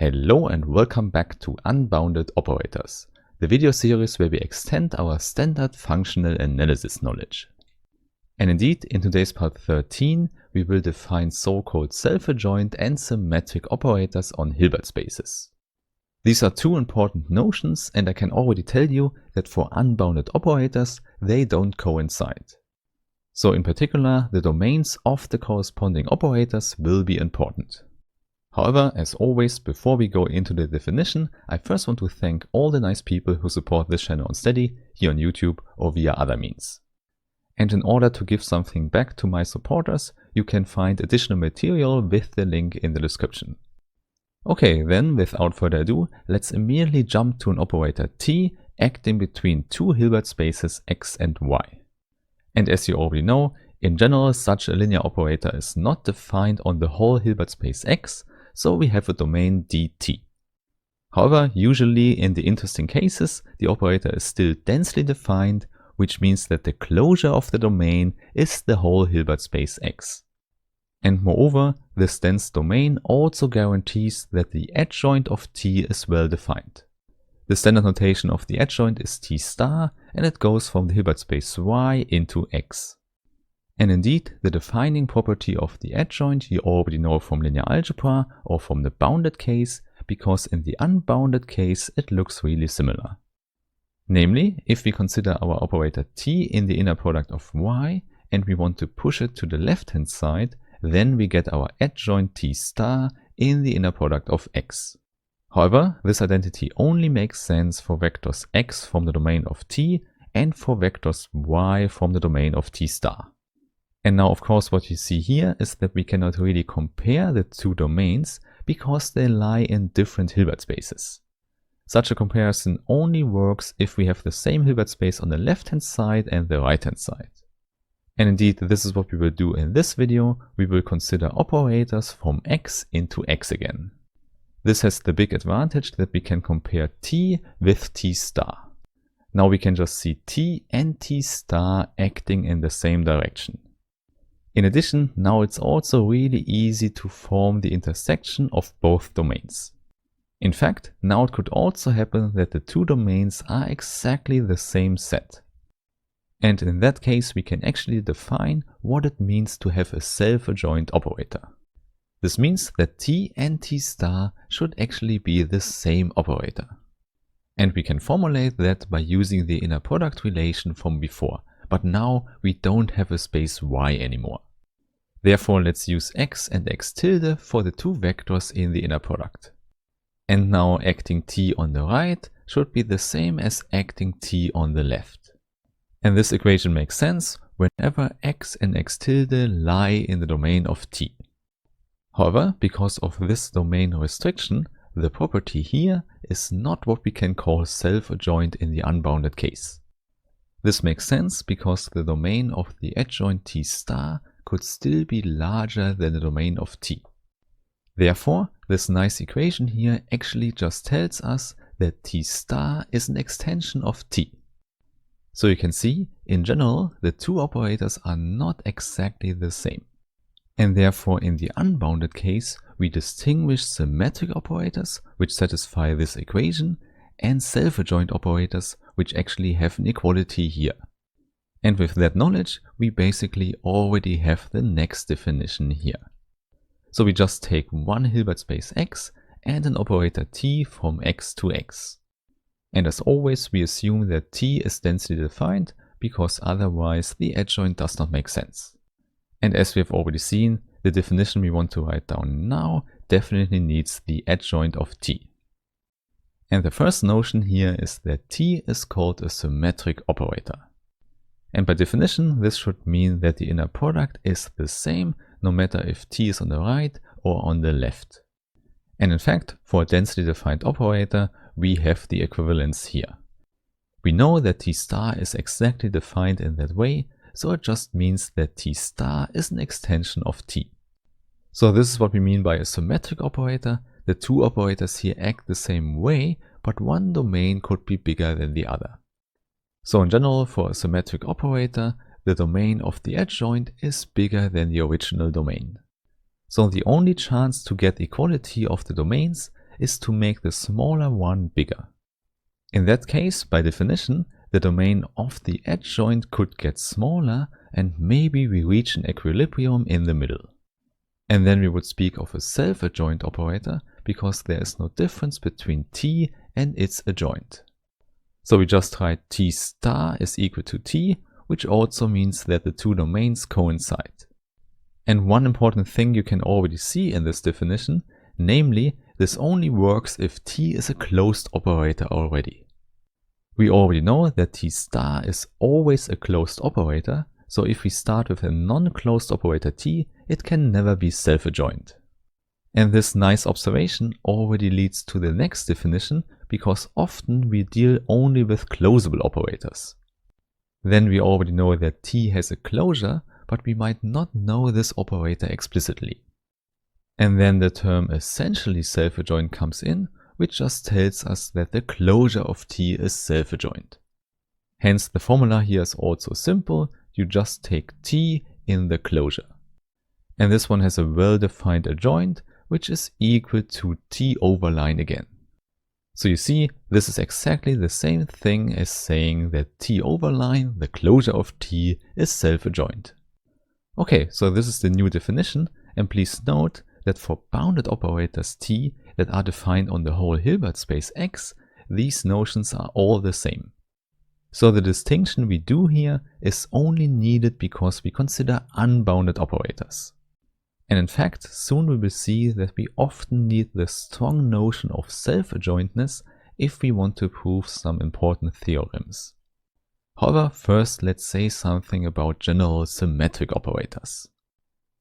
Hello and welcome back to Unbounded Operators, the video series where we extend our standard functional analysis knowledge. And indeed, in today's part 13, we will define so-called self-adjoint and symmetric operators on Hilbert spaces. These are two important notions, and I can already tell you that for unbounded operators, they don't coincide. So in particular, the domains of the corresponding operators will be important. However, as always, before we go into the definition, I first want to thank all the nice people who support this channel on Steady, here on YouTube or via other means. And in order to give something back to my supporters, you can find additional material with the link in the description. Okay, then without further ado, let's immediately jump to an operator T acting between two Hilbert spaces X and Y. And as you already know, in general such a linear operator is not defined on the whole Hilbert space X, so we have a domain dt. However, usually in the interesting cases, the operator is still densely defined, which means that the closure of the domain is the whole Hilbert space X. And moreover, this dense domain also guarantees that the adjoint of T is well defined. The standard notation of the adjoint is T star, and it goes from the Hilbert space Y into X. And indeed, the defining property of the adjoint you already know from linear algebra or from the bounded case, because in the unbounded case it looks really similar. Namely, if we consider our operator T in the inner product of Y and we want to push it to the left hand side, then we get our adjoint T star in the inner product of X. However, this identity only makes sense for vectors X from the domain of T and for vectors Y from the domain of T star. And now, of course, what you see here is that we cannot really compare the two domains because they lie in different Hilbert spaces. Such a comparison only works if we have the same Hilbert space on the left-hand side and the right-hand side. And indeed, this is what we will do in this video. We will consider operators from X into X again. This has the big advantage that we can compare T with T star. Now we can just see T and T star acting in the same direction. In addition, now it's also really easy to form the intersection of both domains. In fact, now it could also happen that the two domains are exactly the same set. And in that case, we can actually define what it means to have a self-adjoint operator. This means that T and T star should actually be the same operator. And we can formulate that by using the inner product relation from before. But now we don't have a space Y anymore. Therefore, let's use X and X tilde for the two vectors in the inner product. And now acting T on the right should be the same as acting T on the left. And this equation makes sense whenever X and X tilde lie in the domain of T. However, because of this domain restriction, the property here is not what we can call self-adjoint in the unbounded case. This makes sense because the domain of the adjoint T star could still be larger than the domain of T. Therefore, this nice equation here actually just tells us that T star is an extension of T. So you can see, in general, the two operators are not exactly the same. And therefore, in the unbounded case, we distinguish symmetric operators, which satisfy this equation, and self-adjoint operators, which actually have an equality here. And with that knowledge, we basically already have the next definition here. So we just take one Hilbert space X and an operator T from X to X. And as always, we assume that T is densely defined because otherwise the adjoint does not make sense. And as we have already seen, the definition we want to write down now definitely needs the adjoint of T. And the first notion here is that T is called a symmetric operator. And by definition, this should mean that the inner product is the same no matter if T is on the right or on the left. And in fact, for a densely defined operator, we have the equivalence here. We know that T star is exactly defined in that way, so it just means that T star is an extension of T. So this is what we mean by a symmetric operator. The two operators here act the same way, but one domain could be bigger than the other. So in general, for a symmetric operator, the domain of the adjoint is bigger than the original domain. So the only chance to get equality of the domains is to make the smaller one bigger. In that case, by definition, the domain of the adjoint could get smaller and maybe we reach an equilibrium in the middle. And then we would speak of a self-adjoint operator because there is no difference between T and its adjoint. So we just write T star is equal to T, which also means that the two domains coincide. And one important thing you can already see in this definition, namely, this only works if T is a closed operator already. We already know that T star is always a closed operator, so if we start with a non-closed operator T, it can never be self-adjoint. And this nice observation already leads to the next definition, because often we deal only with closable operators. Then we already know that T has a closure, but we might not know this operator explicitly. And then the term essentially self-adjoint comes in, which just tells us that the closure of T is self-adjoint. Hence the formula here is also simple, you just take T in the closure. And this one has a well-defined adjoint, which is equal to T overline again. So you see, this is exactly the same thing as saying that T overline, the closure of T, is self-adjoint. Okay, so this is the new definition, and please note that for bounded operators T that are defined on the whole Hilbert space X, these notions are all the same. So the distinction we do here is only needed because we consider unbounded operators. And in fact, soon we will see that we often need the strong notion of self-adjointness if we want to prove some important theorems. However, first let's say something about general symmetric operators.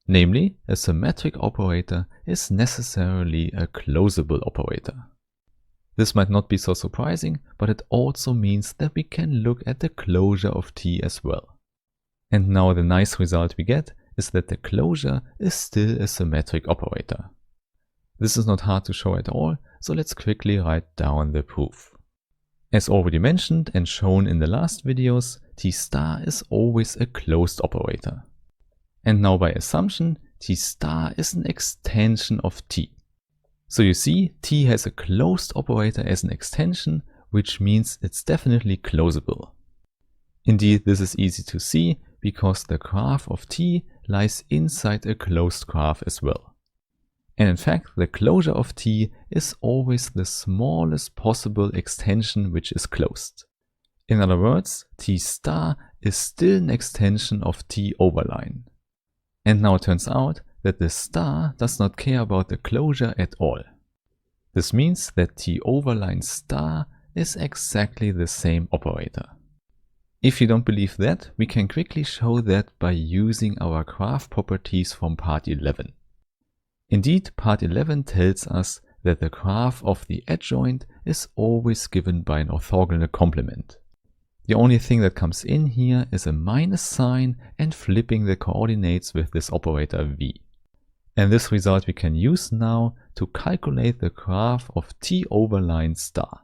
Namely, a symmetric operator is necessarily a closable operator. This might not be so surprising, but it also means that we can look at the closure of T as well. And now the nice result we get is that the closure is still a symmetric operator. This is not hard to show at all, so let's quickly write down the proof. As already mentioned and shown in the last videos, T star is always a closed operator. And now by assumption, T star is an extension of T. So you see, T has a closed operator as an extension, which means it's definitely closable. Indeed, this is easy to see because the graph of T lies inside a closed graph as well. And in fact, the closure of T is always the smallest possible extension which is closed. In other words, T star is still an extension of T overline. And now it turns out that the star does not care about the closure at all. This means that T overline star is exactly the same operator. If you don't believe that, we can quickly show that by using our graph properties from part 11. Indeed, part 11 tells us that the graph of the adjoint is always given by an orthogonal complement. The only thing that comes in here is a minus sign and flipping the coordinates with this operator v. And this result we can use now to calculate the graph of T overline star.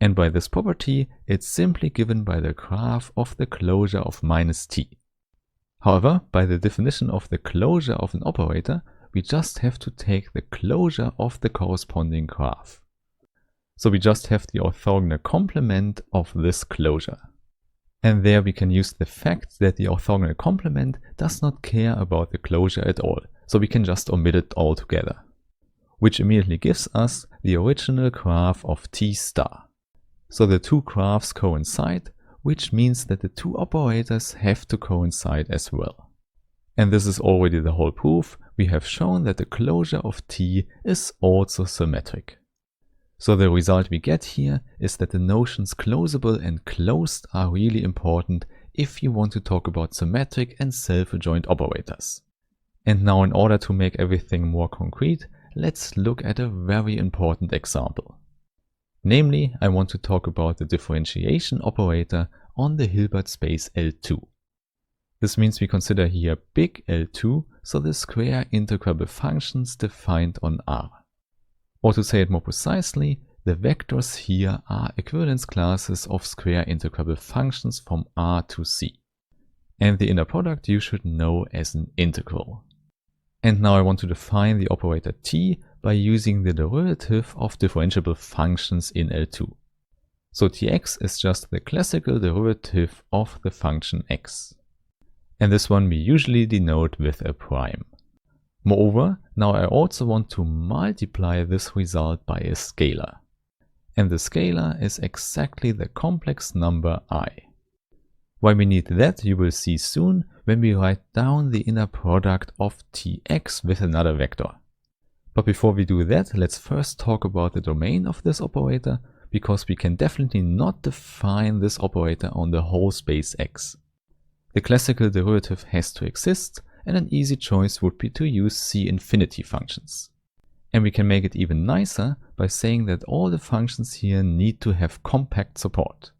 And by this property, it's simply given by the graph of the closure of minus T. However, by the definition of the closure of an operator, we just have to take the closure of the corresponding graph. So we just have the orthogonal complement of this closure. And there we can use the fact that the orthogonal complement does not care about the closure at all, so we can just omit it altogether. Which immediately gives us the original graph of T star. So the two graphs coincide, which means that the two operators have to coincide as well. And this is already the whole proof. We have shown that the closure of T is also symmetric. So the result we get here is that the notions closable and closed are really important if you want to talk about symmetric and self-adjoint operators. And now in order to make everything more concrete, let's look at a very important example. Namely, I want to talk about the differentiation operator on the Hilbert space L2. This means we consider here big L2, so the square integrable functions defined on R. Or to say it more precisely, the vectors here are equivalence classes of square integrable functions from R to C. And the inner product you should know as an integral. And now I want to define the operator T by using the derivative of differentiable functions in L2. So Tx is just the classical derivative of the function x. And this one we usually denote with a prime. Moreover, now I also want to multiply this result by a scalar. And the scalar is exactly the complex number I. Why we need that you will see soon when we write down the inner product of Tx with another vector. But before we do that, let's first talk about the domain of this operator, because we can definitely not define this operator on the whole space X. The classical derivative has to exist, and an easy choice would be to use C-infinity functions. And we can make it even nicer by saying that all the functions here need to have compact support.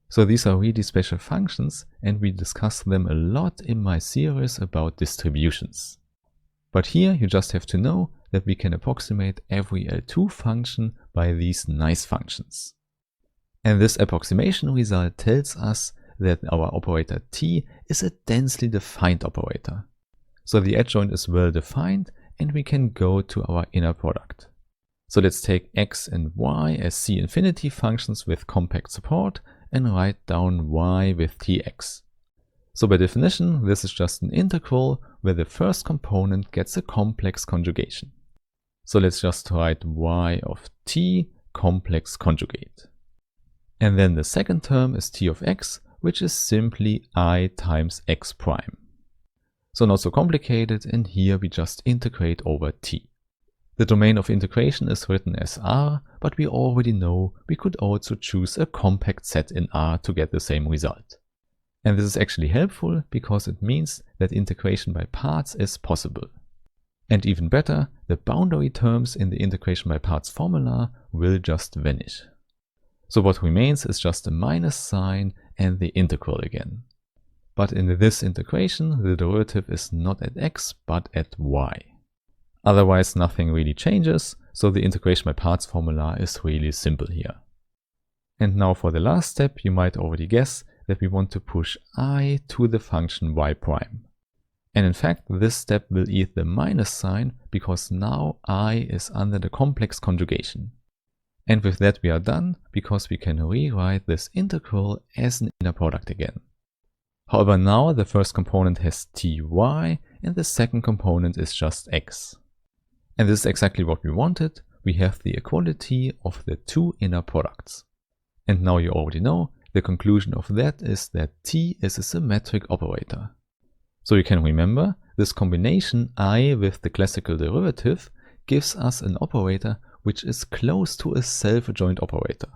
So these are really special functions, and we discuss them a lot in my series about distributions. But here you just have to know that we can approximate every L2 function by these nice functions. And this approximation result tells us that our operator T is a densely defined operator. So the adjoint is well defined, and we can go to our inner product. So let's take x and y as C-infinity functions with compact support and write down y with Tx. So by definition, this is just an integral where the first component gets a complex conjugation. So let's just write y of t complex conjugate. And then the second term is t of x, which is simply I times x prime. So not so complicated, and here we just integrate over t. The domain of integration is written as R, but we already know we could also choose a compact set in R to get the same result. And this is actually helpful because it means that integration by parts is possible. And even better, the boundary terms in the integration by parts formula will just vanish. So what remains is just a minus sign and the integral again. But in this integration, the derivative is not at x but at y. Otherwise nothing really changes, so the integration by parts formula is really simple here. And now for the last step, you might already guess that we want to push I to the function y prime. And in fact, this step will eat the minus sign because now I is under the complex conjugation. And with that we are done, because we can rewrite this integral as an inner product again. However, now the first component has ty and the second component is just x. And this is exactly what we wanted. We have the equality of the two inner products. And now you already know, the conclusion of that is that T is a symmetric operator. So you can remember, this combination I with the classical derivative gives us an operator which is close to a self-adjoint operator.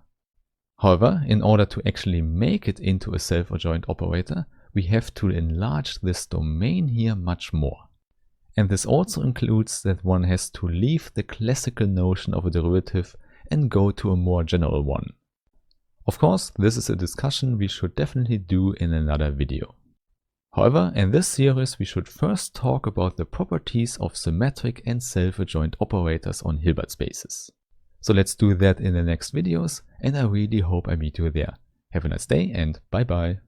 However, in order to actually make it into a self-adjoint operator, we have to enlarge this domain here much more. And this also includes that one has to leave the classical notion of a derivative and go to a more general one. Of course, this is a discussion we should definitely do in another video. However, in this series we should first talk about the properties of symmetric and self-adjoint operators on Hilbert spaces. So let's do that in the next videos, and I really hope I meet you there. Have a nice day and bye bye.